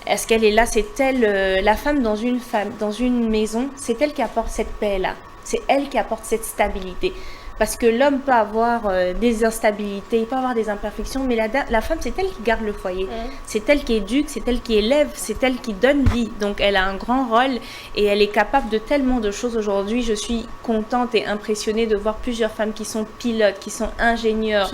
Est-ce qu'elle est là? C'est elle, la femme dans une maison, c'est elle qui apporte cette paix-là. C'est elle qui apporte cette stabilité. Parce que l'homme peut avoir des instabilités, il peut avoir des imperfections, mais la femme, c'est elle qui garde le foyer. C'est elle qui éduque, c'est elle qui élève, c'est elle qui donne vie. Donc, elle a un grand rôle et elle est capable de tellement de choses aujourd'hui. Je suis contente et impressionnée de voir plusieurs femmes qui sont pilotes, qui sont ingénieurs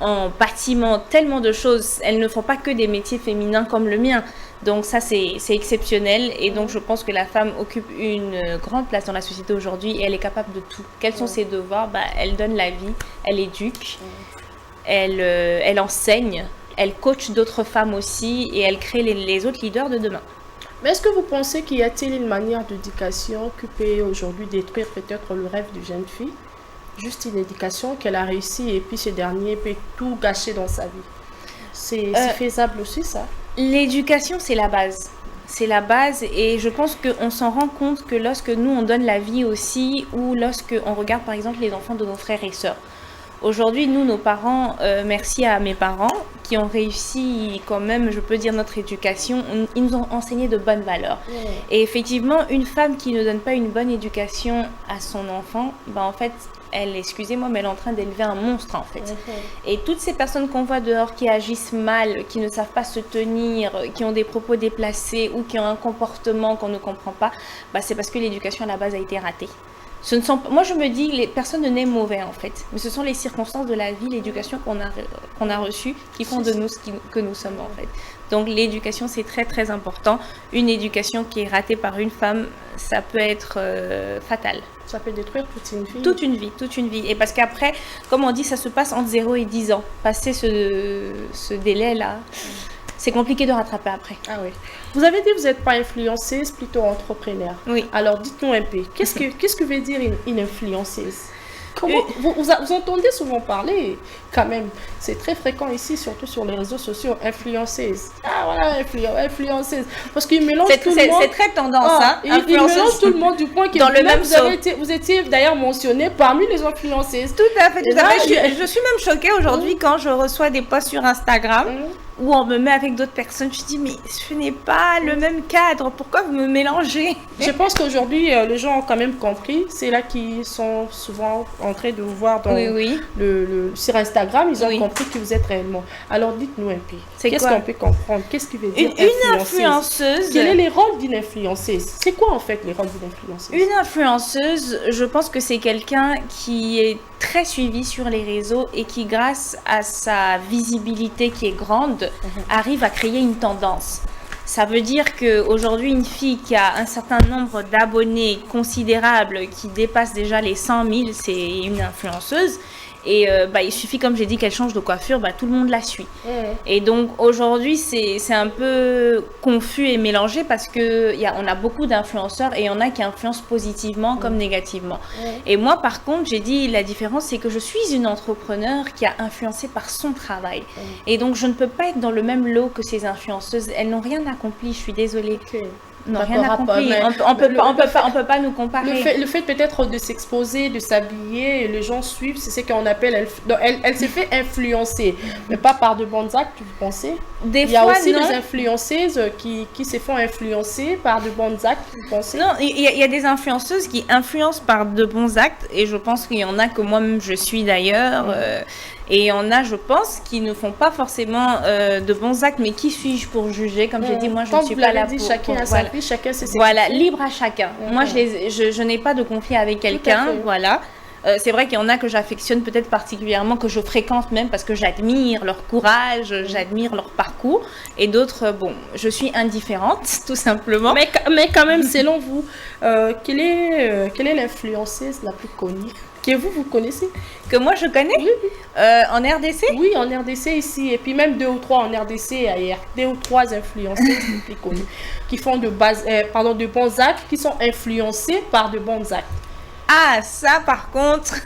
en bâtiment, tellement de choses. Elles ne font pas que des métiers féminins comme le mien. Donc ça, c'est exceptionnel. Et donc, je pense que la femme occupe une grande place dans la société aujourd'hui et elle est capable de tout. Quels sont ses devoirs? Elle donne la vie, elle éduque, elle enseigne, elle coach d'autres femmes aussi et elle crée les autres leaders de demain. Mais est-ce que vous pensez qu'il y a-t-il une manière d'éducation qui peut aujourd'hui détruire peut-être le rêve d'une jeune fille? Juste une éducation qu'elle a réussi et puis ce dernier peut tout gâcher dans sa vie. C'est faisable aussi, ça? L'éducation, c'est la base. C'est la base et je pense qu'on s'en rend compte que lorsque nous, on donne la vie aussi ou lorsque on regarde par exemple les enfants de nos frères et sœurs. Aujourd'hui, nous, nos parents, merci à mes parents qui ont réussi quand même, je peux dire, notre éducation. Ils nous ont enseigné de bonnes valeurs. Et effectivement, une femme qui ne donne pas une bonne éducation à son enfant, en fait, excusez-moi, mais elle est en train d'élever un monstre en fait. Et toutes ces personnes qu'on voit dehors qui agissent mal, qui ne savent pas se tenir, qui ont des propos déplacés ou qui ont un comportement qu'on ne comprend pas, c'est parce que l'éducation à la base a été ratée. Moi je me dis, les personnes ne naissent mauvais en fait, mais ce sont les circonstances de la vie, l'éducation qu'on a reçue qui font de nous ce que nous sommes en fait. Donc l'éducation c'est très très important. Une éducation qui est ratée par une femme, ça peut être fatal. Ça peut détruire toute une vie. Toute une vie. Et parce qu'après, comme on dit, ça se passe entre 0 et 10 ans. Passer ce délai-là, c'est compliqué de rattraper après. Ah oui. Vous avez dit que vous n'êtes pas influenceuse, plutôt entrepreneur. Oui. Alors dites-nous un peu, qu'est-ce que veut dire une influenceuse? Comment, vous entendez souvent parler, quand même, c'est très fréquent ici, surtout sur les réseaux sociaux, influenceuse. Ah voilà, influenceuse. Parce qu'ils mélangent tout le monde. C'est très tendance, hein. Ils mélangent tout le monde du point que dans le même vous étiez d'ailleurs mentionné parmi les influenceuses. Tout à fait, tout à fait. Je suis même choquée aujourd'hui quand je reçois des posts sur Instagram. Où on me met avec d'autres personnes, je dis mais ce n'est pas le même cadre, pourquoi vous me mélangez? Je pense qu'aujourd'hui les gens ont quand même compris, c'est là qu'ils sont souvent en train de vous voir dans sur Instagram, ils ont compris qui vous êtes réellement. Alors dites-nous un peu, qu'est-ce qu'on peut comprendre? Qu'est-ce qui veut dire une influenceuse? Quel est les rôles d'une influenceuse? C'est quoi en fait les rôles d'une influenceuse? Une influenceuse, je pense que c'est quelqu'un qui est très suivi sur les réseaux et qui, grâce à sa visibilité qui est grande, arrive à créer une tendance. Ça veut dire qu'aujourd'hui, une fille qui a un certain nombre d'abonnés considérables, qui dépasse déjà les 100 000, c'est une influenceuse. Et il suffit, comme j'ai dit, qu'elle change de coiffure, tout le monde la suit. Et donc aujourd'hui, c'est un peu confus et mélangé parce qu'on a beaucoup d'influenceurs et il y en a qui influencent positivement comme négativement. Et moi, par contre, j'ai dit la différence, c'est que je suis une entrepreneur qui a influencé par son travail. Et donc, je ne peux pas être dans le même lot que ces influenceuses. Elles n'ont rien accompli, je suis désolée. Non, rien accompli. On peut pas nous comparer. Le fait peut-être de s'exposer, de s'habiller, les gens suivent, c'est ce qu'on appelle... Elle s'est fait influencer, mais pas par de bons actes, vous pensez? Il y a aussi des influenceuses qui se font influencer par de bons actes, vous pensez? Non, il y a des influenceuses qui influencent par de bons actes, et je pense qu'il y en a que moi-même je suis d'ailleurs... Et il y en a, je pense, qui ne font pas forcément de bons actes, mais qui suis-je pour juger? Comme j'ai dit, moi, je ne suis pas là pour... Chacun a sa vie, chacun ses Voilà, libre à chacun. Moi, je n'ai pas de conflit avec quelqu'un, voilà. C'est vrai qu'il y en a que j'affectionne peut-être particulièrement, que je fréquente même parce que j'admire leur courage, j'admire leur parcours. Et d'autres, je suis indifférente, tout simplement. Mais quand même, selon vous, quelle est l'influenceuse la plus connue que vous connaissez? Que moi je connais? Oui. En RDC? Oui, en RDC ici, et puis même 2 ou 3 en RDC ailleurs. 2 ou 3 influenceuses plus connues qui font de bons actes, qui sont influencés par de bons actes. Ah, ça par contre...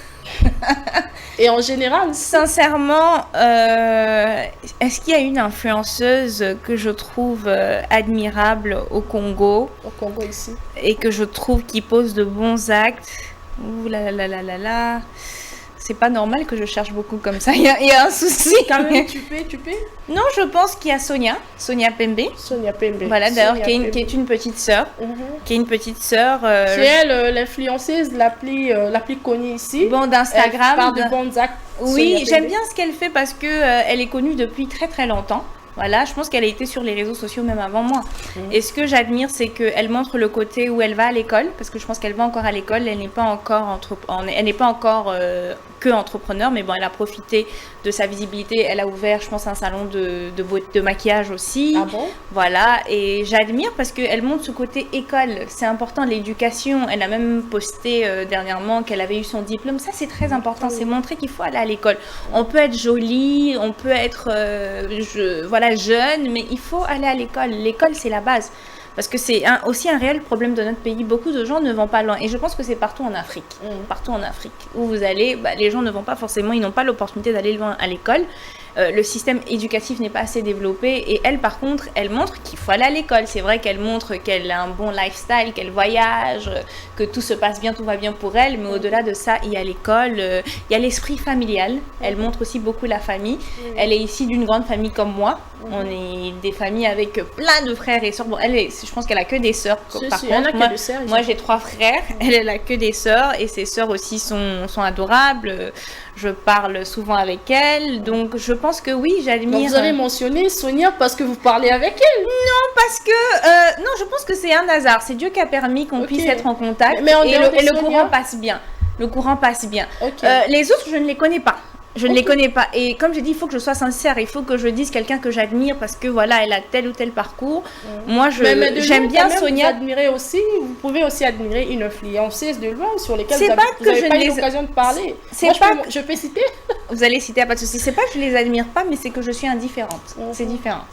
Et en général, sincèrement, est-ce qu'il y a une influenceuse que je trouve admirable au Congo? Au Congo ici. Et que je trouve qui pose de bons actes? Ouh là là là là là là. C'est pas normal que je cherche beaucoup comme ça. Il y a un souci. Quand même, tu peux. Non, je pense qu'il y a Sonia Pembe. Sonia Pembe. Voilà, d'ailleurs, qui est une petite sœur. Qui est une petite sœur. C'est elle, l'influenceuse la plus connue ici. Bon, d'Instagram. Elle parle de bons actes. Oui, j'aime bien ce qu'elle fait parce que elle est connue depuis très très longtemps. Voilà, je pense qu'elle a été sur les réseaux sociaux même avant moi. Et ce que j'admire, c'est qu'elle montre le côté où elle va à l'école, parce que je pense qu'elle va encore à l'école. Elle n'est pas encore que entrepreneur, mais bon, elle a profité de sa visibilité. Elle a ouvert, je pense, un salon de maquillage aussi. Ah bon? Voilà, et j'admire parce qu'elle montre ce côté école. C'est important, l'éducation. Elle a même posté dernièrement qu'elle avait eu son diplôme. Ça, c'est très important. C'est montrer qu'il faut aller à l'école. On peut être jolie, on peut être jeune, mais il faut aller à l'école. L'école, c'est la base. Parce que c'est aussi un réel problème de notre pays. Beaucoup de gens ne vont pas loin. Et je pense que c'est partout en Afrique. Partout en Afrique. Où vous allez, les gens ne vont pas forcément, ils n'ont pas l'opportunité d'aller loin à l'école. Le système éducatif n'est pas assez développé. Et elle, par contre, elle montre qu'il faut aller à l'école. C'est vrai qu'elle montre qu'elle a un bon lifestyle, qu'elle voyage, que tout se passe bien, tout va bien pour elle. Mais au-delà de ça, il y a l'école, il y a l'esprit familial. Elle montre aussi beaucoup la famille. Elle est issue d'une grande famille comme moi. On est des familles avec plein de frères et sœurs. Bon, je pense qu'elle a que des sœurs. Par contre, moi j'ai 3 frères. Elle a que des sœurs et ses sœurs aussi sont adorables. Je parle souvent avec elle, donc je pense que oui, j'admire. Vous avez mentionné Sonia parce que vous parlez avec elle? Non, parce que non, je pense que c'est un hasard. C'est Dieu qui a permis qu'on puisse être en contact mais et le courant passe bien. Le courant passe bien. Les autres, je ne les connais pas. Je ne les connais pas. Et comme j'ai dit, il faut que je sois sincère. Il faut que je dise quelqu'un que j'admire parce que voilà, elle a tel ou tel parcours. Moi, j'aime bien Sonia. Vous pouvez aussi admirer une influenceuse de loin sur lesquelles vous n'avez pas eu l'occasion de parler. Je peux citer. Vous allez citer, pas de souci. C'est pas que je les admire pas, mais c'est que je suis indifférente. C'est différent.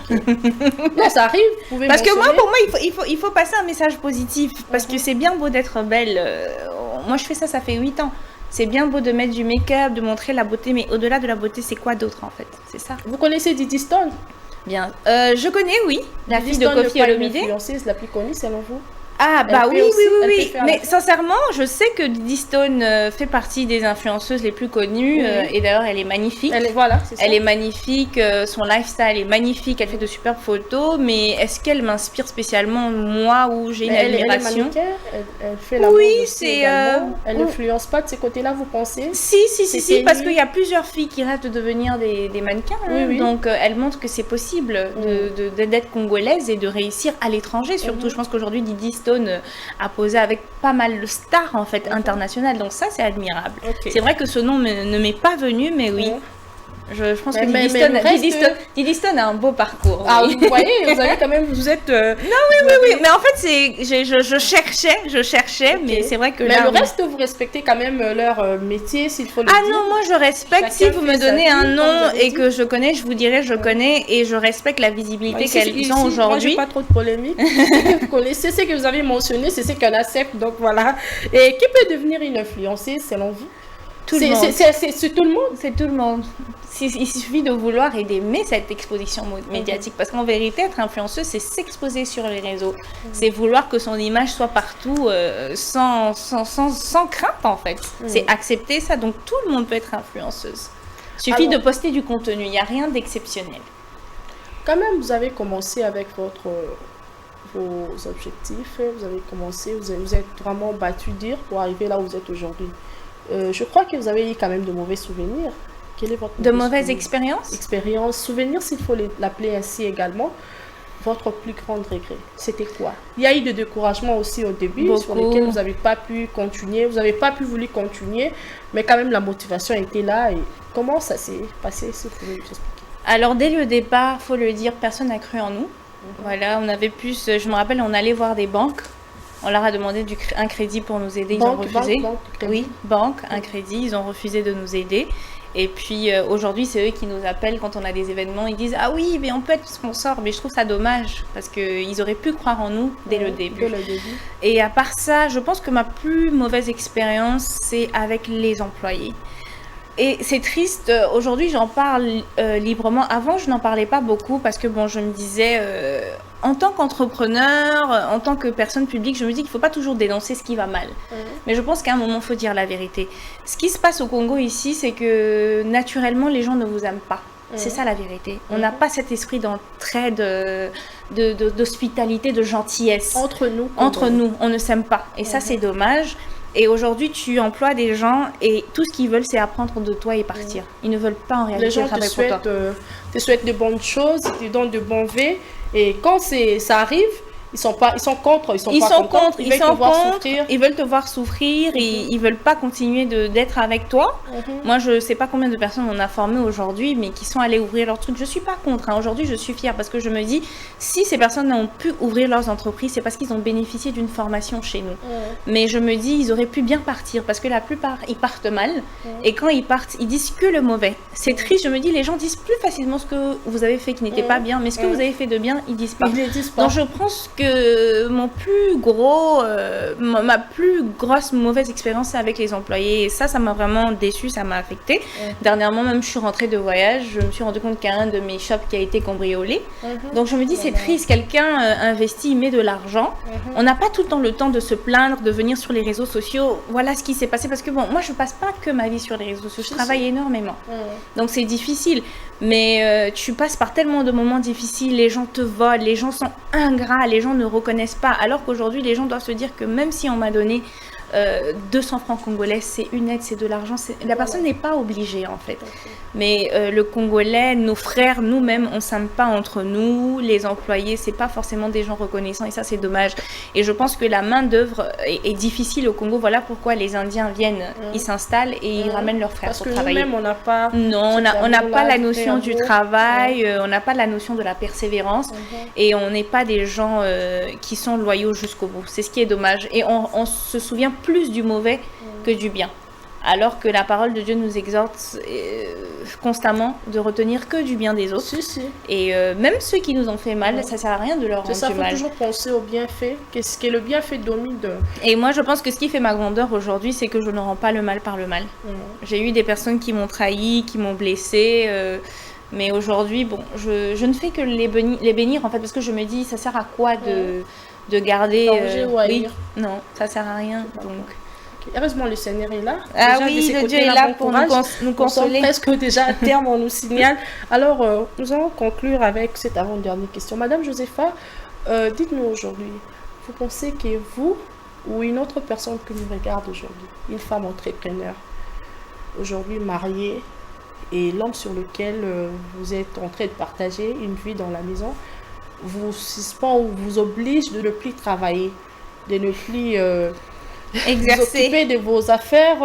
Non, ça arrive. Vous pouvez parce que moi, pour moi, il faut passer un message positif. Parce que c'est bien beau d'être belle. Moi, je fais ça fait 8 ans. C'est bien beau de mettre du make-up, de montrer la beauté, mais au-delà de la beauté, c'est quoi d'autre en fait? C'est ça. Vous connaissez Didi Stone? Bien. Je connais, oui. La fille de Koffi Olomide. L'influenceuse la plus connue selon vous? Ah bah oui. Mais sincèrement, je sais que Didi Stone fait partie des influenceuses les plus connues et d'ailleurs elle est magnifique. Elle est magnifique, son lifestyle est magnifique, elle fait de superbes photos, mais est-ce qu'elle m'inspire spécialement moi où j'ai une admiration? Elle fait la mode aussi également. Elle n'influence pas de ces côtés-là, vous pensez? Si, parce qu'il y a plusieurs filles qui rêvent de devenir des mannequins. Donc elle montre que c'est possible d'être congolaise et de réussir à l'étranger. Surtout, je pense qu'aujourd'hui Didi Stone a posé avec pas mal de stars en fait internationales, donc ça c'est admirable. C'est vrai que ce nom ne m'est pas venu, mais oui. Je pense que Didi Stone a un beau parcours. Ah, vous voyez, vous avez quand même, vous êtes... Non, oui, mais en fait, je cherchais, mais c'est vrai que mais le reste, vous respectez quand même leur métier, s'il faut le dire. Ah non, moi je respecte. Si vous me donnez un nom et que je connais, je vous dirai je connais et je respecte la visibilité qu'elles ont aujourd'hui. Moi, j'ai pas trop de polémique. Vous connaissez ce que vous avez mentionné, c'est ce qu'on accepte, donc voilà. Et qui peut devenir une influenceuse selon vous? Tout le monde. C'est tout le monde? C'est tout le monde. Il suffit de vouloir et d'aimer cette exposition médiatique. Parce qu'en vérité, être influenceuse, c'est s'exposer sur les réseaux. C'est vouloir que son image soit partout sans crainte, en fait. C'est accepter ça. Donc, tout le monde peut être influenceuse. Il suffit de poster du contenu. Il n'y a rien d'exceptionnel. Quand même, vous avez commencé avec vos objectifs. Vous avez commencé, vous êtes vraiment battu dire pour arriver là où vous êtes aujourd'hui. Je crois que vous avez eu quand même de mauvais souvenirs. Quel est votre mauvaises expériences? Souvenirs, s'il faut l'appeler ainsi également. Votre plus grand regret, c'était quoi? Il y a eu de découragement aussi au début, sur lesquels vous n'avez pas pu continuer, vous n'avez pas pu voulu continuer, mais quand même la motivation était là. Et comment ça s'est passé, si vous pouvez nous expliquer? Alors dès le départ, faut le dire, personne n'a cru en nous. Voilà, on avait plus, je me rappelle, on allait voir des banques. On leur a demandé un crédit pour nous aider, ils ont refusé. Un crédit, ils ont refusé de nous aider. Et puis aujourd'hui, c'est eux qui nous appellent quand on a des événements. Ils disent « Ah oui, mais on peut être sponsor ». Mais je trouve ça dommage parce qu'ils auraient pu croire en nous dès le début. Et à part ça, je pense que ma plus mauvaise expérience, c'est avec les employés. Et c'est triste, aujourd'hui j'en parle librement. Avant je n'en parlais pas beaucoup parce que bon, je me disais, en tant qu'entrepreneur, en tant que personne publique, je me dis qu'il ne faut pas toujours dénoncer ce qui va mal. Mais je pense qu'à un moment, il faut dire la vérité. Ce qui se passe au Congo ici, c'est que naturellement, les gens ne vous aiment pas. C'est ça la vérité. On n'a pas cet esprit d'entraide, d'hospitalité, de gentillesse. Entre nous. Entre nous, on ne s'aime pas. Et ça, c'est dommage. Et aujourd'hui, tu emploies des gens et tout ce qu'ils veulent, c'est apprendre de toi et partir. Ils ne veulent pas en réalité les gens travailler pour toi. te souhaitent de bonnes choses, te donnent de bons vœux. Et quand ça arrive, ils sont contre, ils sont contre, ils veulent te voir souffrir, ils veulent pas continuer d'être avec toi. Moi, je sais pas combien de personnes on a formées aujourd'hui, mais qui sont allées ouvrir leur truc. Je suis pas contre. Aujourd'hui, je suis fière parce que je me dis, si ces personnes ont pu ouvrir leurs entreprises, c'est parce qu'ils ont bénéficié d'une formation chez nous. Mais je me dis, ils auraient pu bien partir parce que la plupart, ils partent mal. Et quand ils partent, ils disent que le mauvais. C'est triste. Je me dis, les gens disent plus facilement ce que vous avez fait qui n'était pas bien, mais ce que vous avez fait de bien, ils disent pas. Donc, je pense que ma plus grosse mauvaise expérience c'est avec les employés et ça m'a vraiment déçue, ça m'a affectée. Dernièrement même je suis rentrée de voyage, je me suis rendu compte qu'il y a un de mes shops qui a été cambriolé. Donc je me dis c'est triste, quelqu'un investit, il met de l'argent. On n'a pas tout le temps de se plaindre, de venir sur les réseaux sociaux, voilà ce qui s'est passé parce que bon, moi je passe pas que ma vie sur les réseaux sociaux, je travaille énormément. Donc c'est difficile, mais tu passes par tellement de moments difficiles, les gens te volent, les gens sont ingrats, les gens ne reconnaissent pas, alors qu'aujourd'hui les gens doivent se dire que même si on m'a donné 200 francs congolais, c'est une aide, c'est de l'argent, la personne n'est pas obligée en fait. Mais le Congolais, nos frères, nous-mêmes, on ne s'aime pas entre nous, les employés, c'est pas forcément des gens reconnaissants et ça c'est dommage. Et je pense que la main d'œuvre est difficile au Congo, voilà pourquoi les Indiens viennent, ils s'installent et ils ramènent leurs frères pour travailler. Parce que nous-mêmes, on n'a pas... Non, on n'a pas la notion du travail, on n'a pas la notion de la persévérance et on n'est pas des gens qui sont loyaux jusqu'au bout. C'est ce qui est dommage. Et on se souvient plus du mauvais que du bien. Alors que la parole de Dieu nous exhorte constamment de retenir que du bien des autres. Et même ceux qui nous ont fait mal, ça ne sert à rien de leur rendre du mal. Il faut toujours penser au bienfait. Qu'est-ce que le bienfait domine de... Et moi, je pense que ce qui fait ma grandeur aujourd'hui, c'est que je ne rends pas le mal par le mal. J'ai eu des personnes qui m'ont trahi, qui m'ont blessée. Mais aujourd'hui, bon, je ne fais que les bénir en fait, parce que je me dis, ça sert à quoi de garder... oui, non, ça sert à rien. Donc... Heureusement, le Seigneur est là. Ah oui, le Dieu est là pour nous consoler. Nous sommes presque déjà à terme, on nous signale. Alors, nous allons conclure avec cette avant-dernière question. Madame Josepha, dites-nous aujourd'hui, vous pensez que vous ou une autre personne que nous regarde aujourd'hui, une femme entrepreneur, aujourd'hui mariée, et l'homme sur lequel vous êtes en train de partager une vie dans la maison, vous suspend ou vous oblige de ne plus travailler, de ne plus... vous occuper de vos affaires,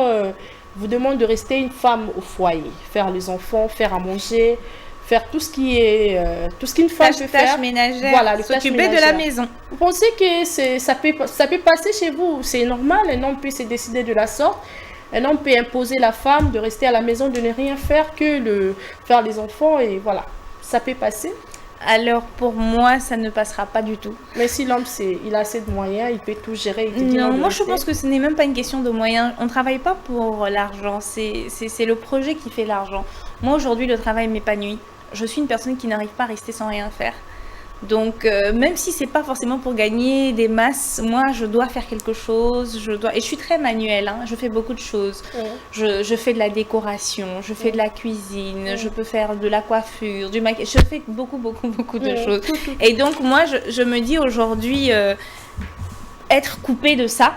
vous demande de rester une femme au foyer, faire les enfants, faire à manger, faire tout ce qui est tout ce qu'une femme peut faire, ménagère, voilà, s'occuper de la maison. Vous pensez que ça peut passer chez vous? C'est normal, un homme peut se décider de la sorte, un homme peut imposer la femme de rester à la maison, de ne rien faire que de faire les enfants et voilà, ça peut passer? Alors pour moi, ça ne passera pas du tout. Mais si l'homme, il a assez de moyens, il peut tout gérer. Non, moi je pense que ce n'est même pas une question de moyens. On ne travaille pas pour l'argent, c'est le projet qui fait l'argent. Moi aujourd'hui, le travail m'épanouit. Je suis une personne qui n'arrive pas à rester sans rien faire. Donc même si c'est pas forcément pour gagner des masses, moi je dois faire quelque chose, et je suis très manuelle, hein, je fais beaucoup de choses. Je fais de la décoration, je fais de la cuisine, je peux faire de la coiffure, du maquillage, je fais beaucoup de choses. Et donc moi je me dis aujourd'hui être coupée de ça,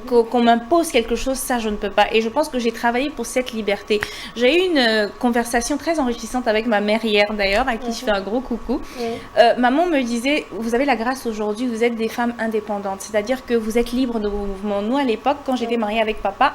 qu'on m'impose quelque chose, ça je ne peux pas. Et je pense que j'ai travaillé pour cette liberté. J'ai eu une conversation très enrichissante avec ma mère hier d'ailleurs, à qui je fais un gros coucou. Maman me disait, vous avez la grâce aujourd'hui, vous êtes des femmes indépendantes, c'est-à-dire que vous êtes libres de vos mouvements. Nous à l'époque, quand j'étais mariée avec papa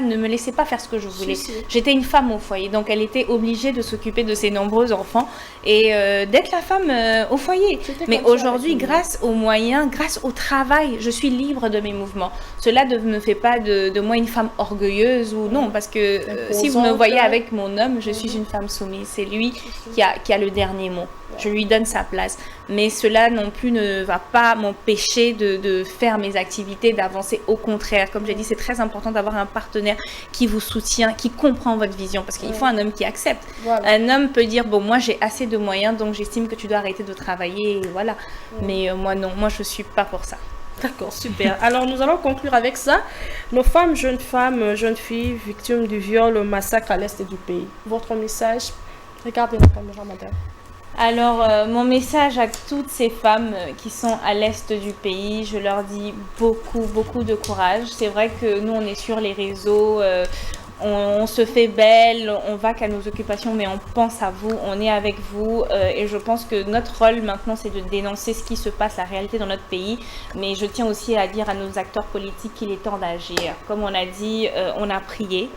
ne me laissait pas faire ce que je voulais. J'étais une femme au foyer, donc elle était obligée de s'occuper de ses nombreux enfants et d'être la femme au foyer. Mais aujourd'hui, grâce aux moyens, grâce au travail, je suis libre de mes mouvements. cela ne me fait pas de moi une femme orgueilleuse ou non, parce que si vous me voyez avec mon homme, je suis une femme soumise. C'est lui qui a le dernier mot. Je lui donne sa place. Mais cela non plus ne va pas m'empêcher de faire mes activités, d'avancer. Au contraire, comme j'ai dit, c'est très important d'avoir un partenaire qui vous soutient, qui comprend votre vision. Parce qu'il faut un homme qui accepte. Voilà. Un homme peut dire, bon, moi j'ai assez de moyens, donc j'estime que tu dois arrêter de travailler. Et voilà. Mais moi non, moi je ne suis pas pour ça. D'accord, super. Alors, nous allons conclure avec ça. Nos femmes, jeunes filles, victimes du viol, au massacre à l'est du pays. Votre message? Regardez la caméra, madame. Alors, mon message à toutes ces femmes qui sont à l'est du pays, je leur dis beaucoup de courage. C'est vrai que nous, on est sur les réseaux, on se fait belle, on va qu'à nos occupations, mais on pense à vous, on est avec vous. Et je pense que notre rôle maintenant, c'est de dénoncer ce qui se passe, la réalité dans notre pays. Mais je tiens aussi à dire à nos acteurs politiques qu'il est temps d'agir. Comme on a dit, on a prié.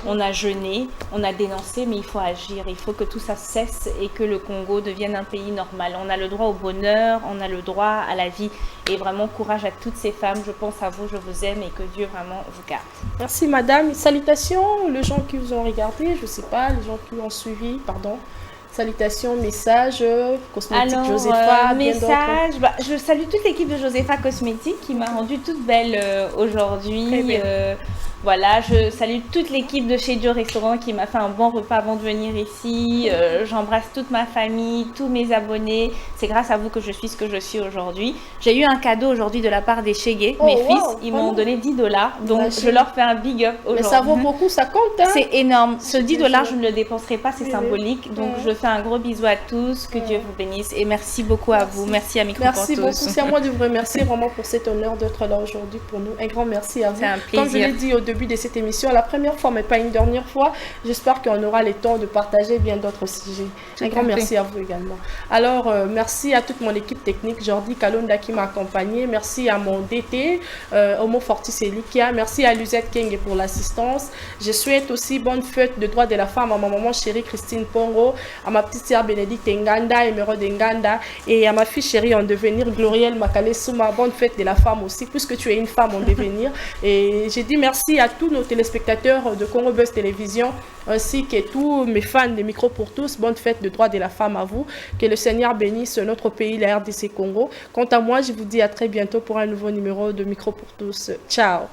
On a jeûné, on a dénoncé, mais il faut agir. Il faut que tout ça cesse et que le Congo devienne un pays normal. On a le droit au bonheur, on a le droit à la vie. Et vraiment, courage à toutes ces femmes. Je pense à vous, je vous aime et que Dieu vraiment vous garde. Merci madame. Salutations, les gens qui vous ont regardé, je ne sais pas, les gens qui ont suivi, pardon. Salutations, messages, Cosmétique alors, Josepha. Message, je salue toute l'équipe de Josepha Cosmétique qui m'a rendue toute belle aujourd'hui. Voilà, je salue toute l'équipe de chez Joe Restaurant qui m'a fait un bon repas avant de venir ici. J'embrasse toute ma famille, tous mes abonnés. C'est grâce à vous que je suis ce que je suis aujourd'hui. J'ai eu un cadeau aujourd'hui de la part des Chégué, mes fils. Ils m'ont donné $10. Donc, je leur fais un big up aujourd'hui. Mais ça vaut beaucoup, ça compte. Hein? C'est énorme. Ce $10, je ne le dépenserai pas, c'est symbolique. Donc, je fais un gros bisou à tous. Que Dieu vous bénisse. Et merci beaucoup à vous. Merci à Micro Merci beaucoup. C'est à moi de vous remercier vraiment pour cet honneur d'être là aujourd'hui pour nous. Un grand merci à vous. C'est un plaisir. Comme je l'ai dit au début de cette émission, la première fois, mais pas une dernière fois, j'espère qu'on aura le temps de partager bien d'autres sujets. Un grand merci à vous également. Alors, merci à toute mon équipe technique, Jordi Kalonda qui m'a accompagné. Merci à mon DT, Homo Fortis Elikia. Merci à Luzette Keng pour l'assistance. Je souhaite aussi bonne fête de droits de la femme à ma maman chérie Christine Pongo, à ma petite sœur Bénédicte Nganda, Emeraude Nganda, et à ma fille chérie en devenir, Glorielle Makale Souma. Bonne fête de la femme aussi, puisque tu es une femme en devenir. Et j'ai dit merci à tous nos téléspectateurs de Congo Buzz Télévision, ainsi que tous mes fans de Micro pour tous. Bonne fête de droits de la femme à vous. Que le Seigneur bénisse notre pays, la RDC Congo. Quant à moi, je vous dis à très bientôt pour un nouveau numéro de Micro pour tous. Ciao.